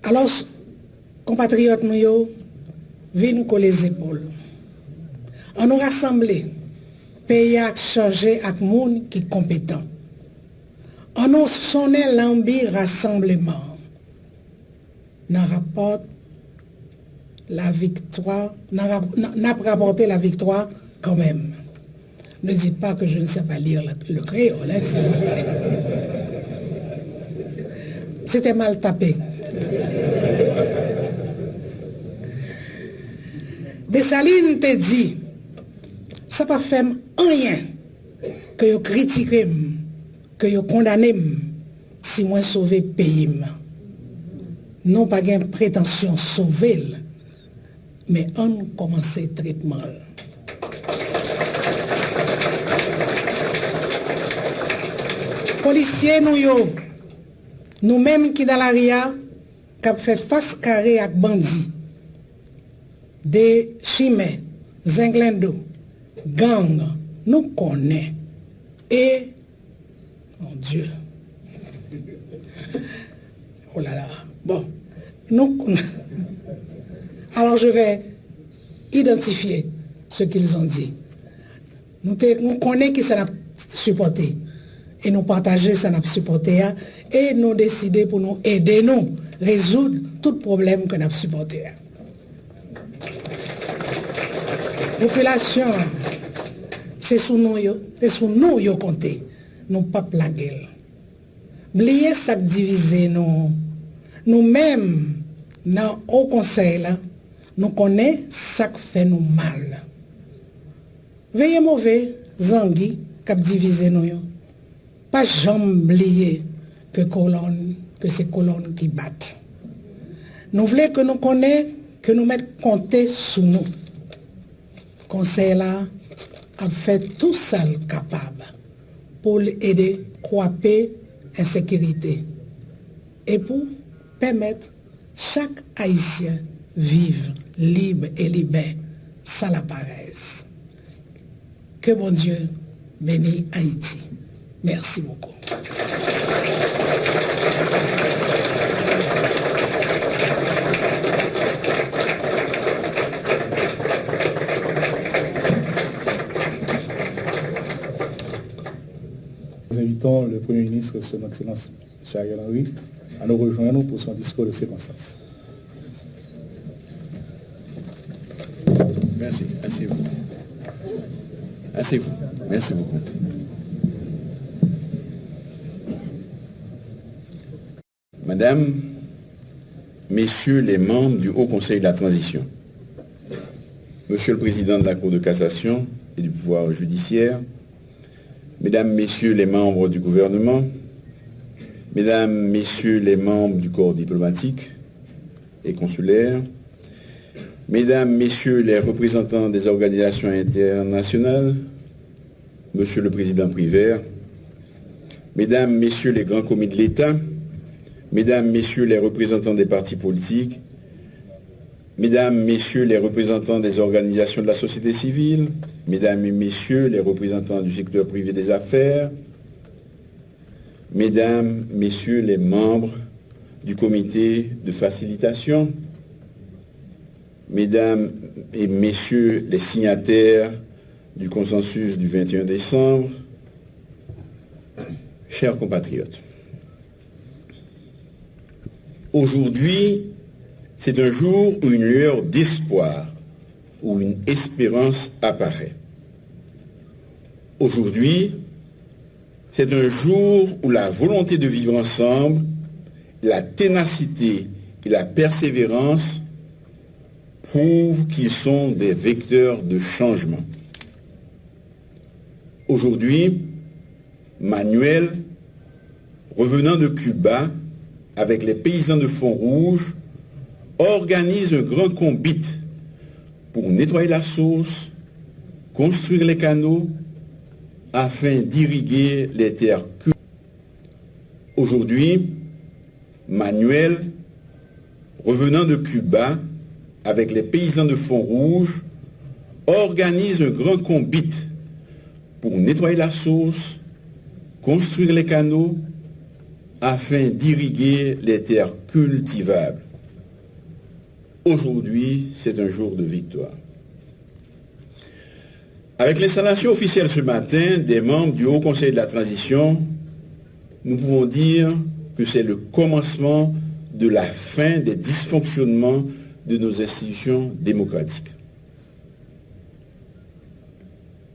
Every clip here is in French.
Alors, compatriotes, nous viennent coller les épaules. On nous rassemble, pays à changer avec monde qui est compétent. On nous sonne l'ambi rassemblement. Nous rapporte la victoire, n'a rapporté la victoire quand même. Ne dites pas que je ne sais pas lire le créole, hein, s'il vous plaît. C'était mal tapé. Dessalines te dit, ça pas fait rien que vous critiquez, que vous condamnez, si moi sauver le pays. Non pas de prétention sauver, mais on commence le traitement. Policiers, nous-mêmes qui dans l'ARIA, qui fait face carré avec bandits, des chimères, zinglendo, gang, nous connaissons. Et, mon Dieu, oh là là, bon, nous, alors je vais identifier ce qu'ils ont dit. Nous connaissons qui ça n'a supporté. Et nous partager ça n'a supporté. Et nous décider pour nous aider nous résoudre tout problème que nous avons supporté. Population, c'est sous nous yo compter, nous pas plaguer. Oubliez ça diviser nous. Nous-mêmes, dans au conseil là, nous connaissons ça qui fait nous mal. Veillez mauvais, zangui, qui diviser nous. Pas jamais oublier que c'est colonne qui battent. Nous voulons que nous connaissions, que nous mettions compter sous nous. Conseil là a fait tout ça capable pour aider à croiser l'insécurité et pour permettre chaque Haïtien vivre libre et libère sans la paresse. Que bon Dieu bénisse Haïti. Merci beaucoup. Nous invitons le Premier ministre, Son Excellence M. Ariel Henry, à nous rejoindre pour son discours de circonstance. Merci. Asseyez-vous. Asseyez-vous. Merci beaucoup. Madame, Messieurs les membres du Haut Conseil de la Transition, Monsieur le Président de la Cour de cassation et du pouvoir judiciaire, Mesdames, Messieurs les membres du gouvernement, Mesdames, Messieurs les membres du corps diplomatique et consulaire, Mesdames, Messieurs les représentants des organisations internationales, Monsieur le Président Privert, Mesdames, Messieurs les grands commis de l'État, Mesdames, Messieurs les représentants des partis politiques, Mesdames, Messieurs les représentants des organisations de la société civile, Mesdames et Messieurs les représentants du secteur privé des affaires, Mesdames, Messieurs les membres du comité de facilitation, Mesdames et Messieurs les signataires du consensus du 21 décembre, chers compatriotes, aujourd'hui, c'est un jour où une lueur d'espoir, où une espérance apparaît. Aujourd'hui, c'est un jour où la volonté de vivre ensemble, la ténacité et la persévérance prouvent qu'ils sont des vecteurs de changement. Aujourd'hui, Manuel, revenant de Cuba, avec les paysans de Font-Rouge, organise un grand combit pour nettoyer la source, construire les canaux, afin d'irriguer les terres cultivables. Aujourd'hui, Manuel, revenant de Cuba, avec les paysans de Font-Rouge, organise un grand combit pour nettoyer la source, construire les canaux, afin d'irriguer les terres cultivables. Aujourd'hui, c'est un jour de victoire. Avec l'installation officielle ce matin des membres du Haut Conseil de la Transition, nous pouvons dire que c'est le commencement de la fin des dysfonctionnements de nos institutions démocratiques.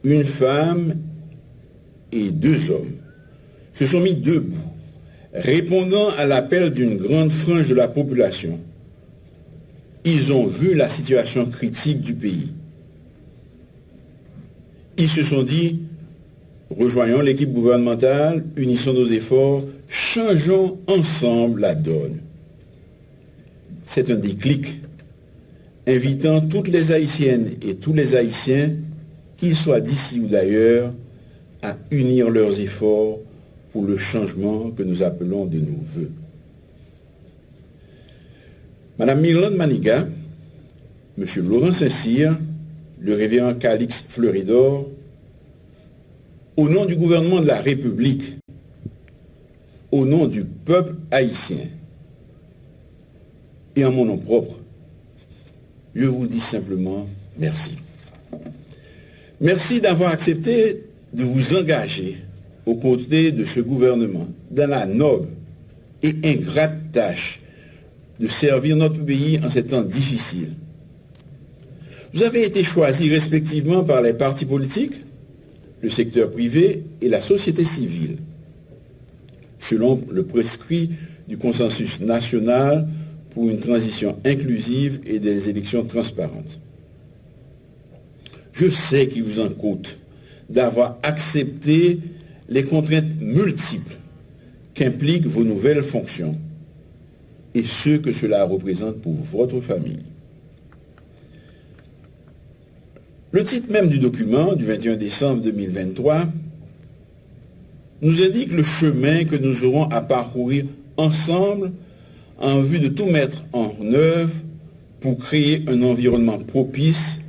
Une femme et 2 hommes se sont mis debout, répondant à l'appel d'une grande frange de la population. Ils ont vu la situation critique du pays. Ils se sont dit, rejoignons l'équipe gouvernementale, unissons nos efforts, changeons ensemble la donne. C'est un déclic, invitant toutes les Haïtiennes et tous les Haïtiens, qu'ils soient d'ici ou d'ailleurs, à unir leurs efforts pour le changement que nous appelons de nos vœux. Madame Mirlande Maniga, Monsieur Laurent Saint-Cyr, le révérend Calix Fleuridor, au nom du gouvernement de la République, au nom du peuple haïtien et en mon nom propre, je vous dis simplement merci. Merci d'avoir accepté de vous engager aux côtés de ce gouvernement dans la noble et ingrate tâche de servir notre pays en ces temps difficiles. Vous avez été choisis respectivement par les partis politiques, le secteur privé et la société civile, selon le prescrit du consensus national pour une transition inclusive et des élections transparentes. Je sais qu'il vous en coûte d'avoir accepté les contraintes multiples qu'impliquent vos nouvelles fonctions et ce que cela représente pour votre famille. Le titre même du document du 21 décembre 2023 nous indique le chemin que nous aurons à parcourir ensemble en vue de tout mettre en œuvre pour créer un environnement propice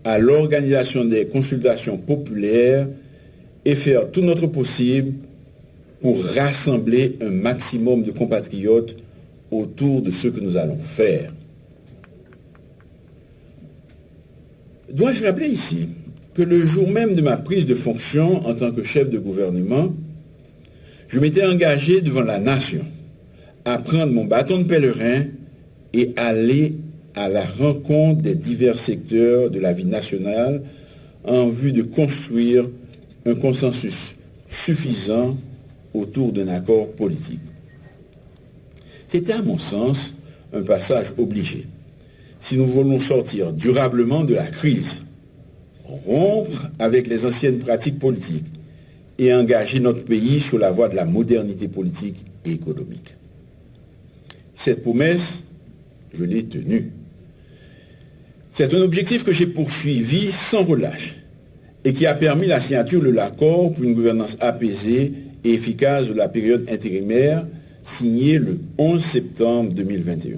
à l'organisation des consultations populaires et faire tout notre possible pour rassembler un maximum de compatriotes autour de ce que nous allons faire. Dois-je rappeler ici que le jour même de ma prise de fonction en tant que chef de gouvernement, je m'étais engagé devant la nation à prendre mon bâton de pèlerin et aller à la rencontre des divers secteurs de la vie nationale en vue de construire un consensus suffisant autour d'un accord politique. C'était à mon sens un passage obligé. Si nous voulons sortir durablement de la crise, rompre avec les anciennes pratiques politiques et engager notre pays sur la voie de la modernité politique et économique. Cette promesse, je l'ai tenue. C'est un objectif que j'ai poursuivi sans relâche et qui a permis la signature de l'accord pour une gouvernance apaisée et efficace de la période intérimaire signée le 11 septembre 2021.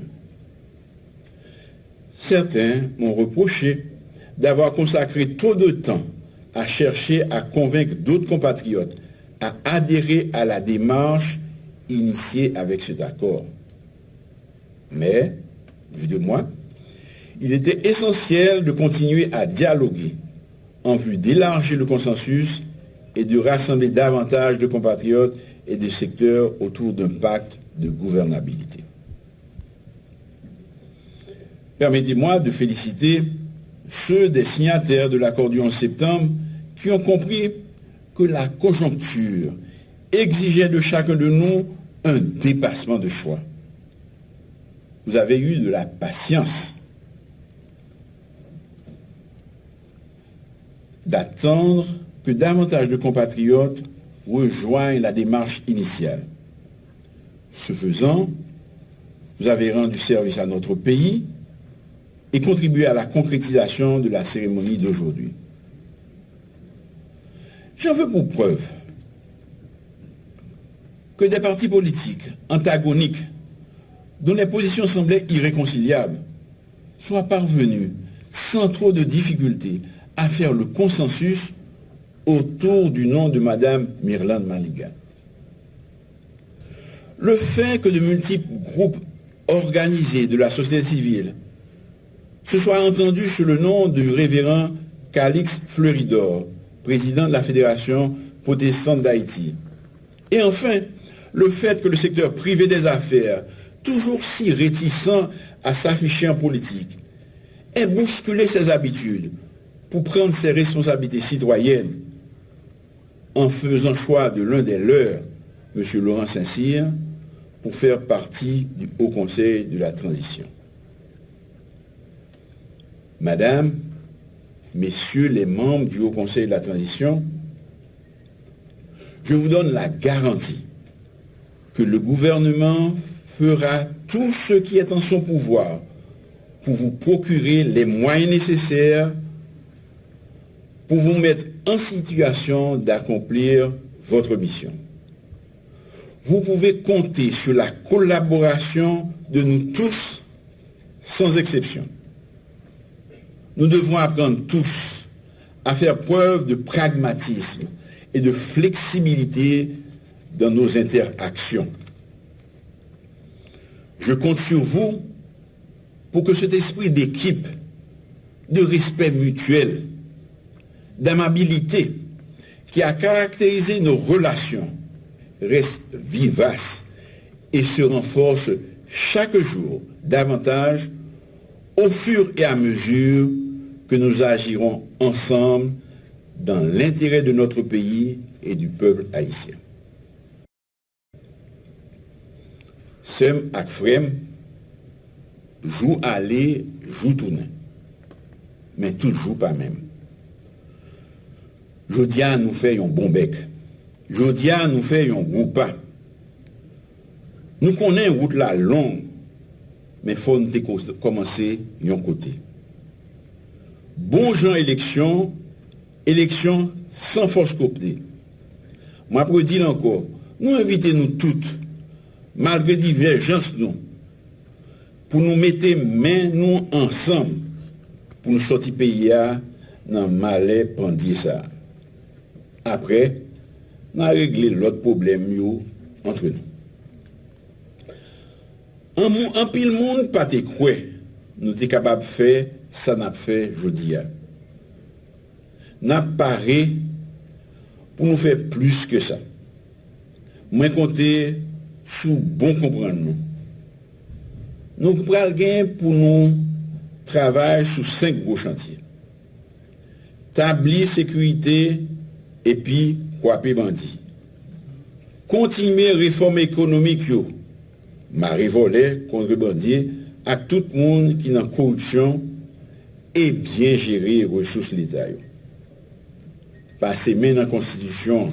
Certains m'ont reproché d'avoir consacré trop de temps à chercher à convaincre d'autres compatriotes à adhérer à la démarche initiée avec cet accord. Mais, vu de moi, il était essentiel de continuer à dialoguer en vue d'élargir le consensus et de rassembler davantage de compatriotes et de secteurs autour d'un pacte de gouvernabilité. Permettez-moi de féliciter ceux des signataires de l'accord du 11 septembre qui ont compris que la conjoncture exigeait de chacun de nous un dépassement de choix. Vous avez eu de la patience d'attendre que davantage de compatriotes rejoignent la démarche initiale. Ce faisant, vous avez rendu service à notre pays et contribué à la concrétisation de la cérémonie d'aujourd'hui. J'en veux pour preuve que des partis politiques antagoniques dont les positions semblaient irréconciliables soient parvenus sans trop de difficultés à faire le consensus autour du nom de Madame Mirlande Maniga. Le fait que de multiples groupes organisés de la société civile se soit entendu sous le nom du révérend Calix Fleuridor, président de la Fédération protestante d'Haïti. Et enfin, le fait que le secteur privé des affaires, toujours si réticent à s'afficher en politique, ait bousculé ses habitudes pour prendre ses responsabilités citoyennes en faisant choix de l'un des leurs, M. Laurent Saint-Cyr, pour faire partie du Haut Conseil de la Transition. Madame, Messieurs les membres du Haut Conseil de la Transition, je vous donne la garantie que le gouvernement fera tout ce qui est en son pouvoir pour vous procurer les moyens nécessaires pour vous mettre en situation d'accomplir votre mission. Vous pouvez compter sur la collaboration de nous tous, sans exception. Nous devons apprendre tous à faire preuve de pragmatisme et de flexibilité dans nos interactions. Je compte sur vous pour que cet esprit d'équipe, de respect mutuel, d'amabilité qui a caractérisé nos relations reste vivace et se renforce chaque jour davantage au fur et à mesure que nous agirons ensemble dans l'intérêt de notre pays et du peuple haïtien. Sem ak frem, jou aller, jou tourner, mais toujours pas même. Jodia nous fait un bon bec. Jodia nous fait un gros pas. Nous connaissons route la longue, mais il faut nous commencer d'un côté. Bon gens élection, élection sans force coptée. Moi, pour dire encore, nous invitons nous toutes, malgré divergences nous, pour nous mettre main nous ensemble, pour nous sortir pays dans le malais pendier ça. Après, nous avons réglé l'autre problème entre nous. En pile monde, pas te croire, nous sommes capables de faire ça n'a fait aujourd'hui. Nous avons paré pour nous faire plus que ça. Moi, compter sur bon comprendre nous. Nous prenons gain pour nous travailler sur 5 gros chantiers. Établir sécurité et puis croiser bandit. Continuer réforme économique, marrer voler contre bandit à tout le monde qui est en corruption et bien gérer les ressources de l'État. Passer main dans la Constitution,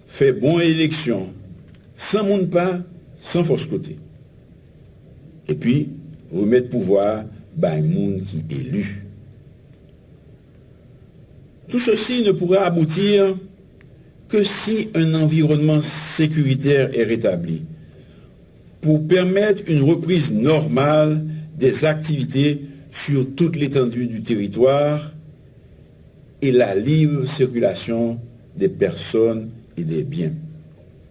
faire bonne élection, sans monde pas, sans force côté. Et puis, remettre pouvoir par le monde qui est élu. Tout ceci ne pourra aboutir que si un environnement sécuritaire est rétabli pour permettre une reprise normale des activités sur toute l'étendue du territoire et la libre circulation des personnes et des biens.